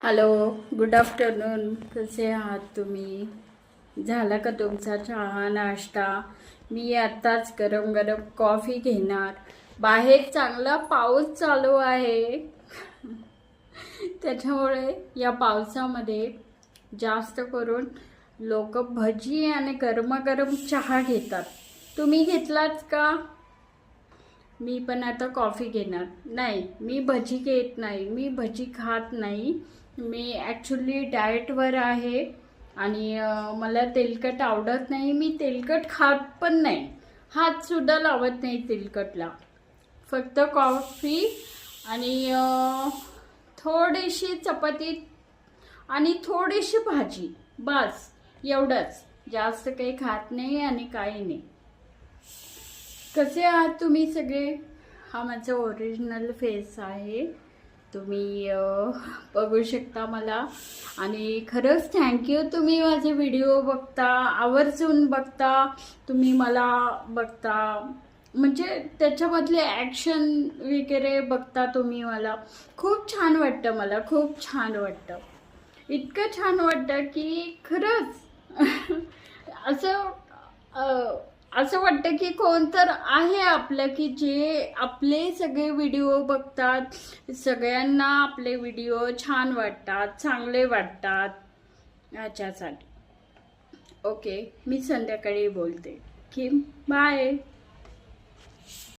Hello, good afternoon. कसे आहात तुम्ही? झाला का तुमचा चहा नाश्ता? मी आत्ताच गरम गरम कॉफी घेणार. बाहेर चांगला पाऊस चालू आहे. त्याच्यामुळे या पावसामध्ये जास्त करून लोक भजी आणि गरमागरम चहा घेतात. तुम्ही घेतलात का? मी पण आता कॉफी घेणार. नाही, मी भजी घेत नाही, मी भजी खात नाही. मी ॲक्च्युली डाएटवर आहे आणि मला तेलकट आवडत नाही. मी तेलकट खात पण नाही, हातसुद्धा लावत नाही तेलकटला. फक्त कॉफी आणि थोडीशी चपाती आणि थोडीशी भाजी, बस एवढंच. जास्त काही खात नाही आणि काही नाही. कसे आहात तुम्ही सगळे? हा माझा ओरिजिनल फेस आहे, तुम्ही बघू शकता मला. आणि खरंच थँक्यू, तुम्ही माझे व्हिडिओ बघता, आवर्जून बघता. तुम्ही मला बघता म्हणजे त्याच्यामधले ॲक्शन वगैरे बघता तुम्ही. मला खूप छान वाटतं, मला खूप छान वाटतं. इतकं छान वाटतं की खरंच असं असं वाटतं की कोण तर आहे आपलं की जे आपले सगळे व्हिडिओ बघतात. सगळ्यांना आपले व्हिडिओ छान वाटतात, चांगले वाटतात. याच्यासाठी ओके, मी संध्याकाळी बोलते की बाय.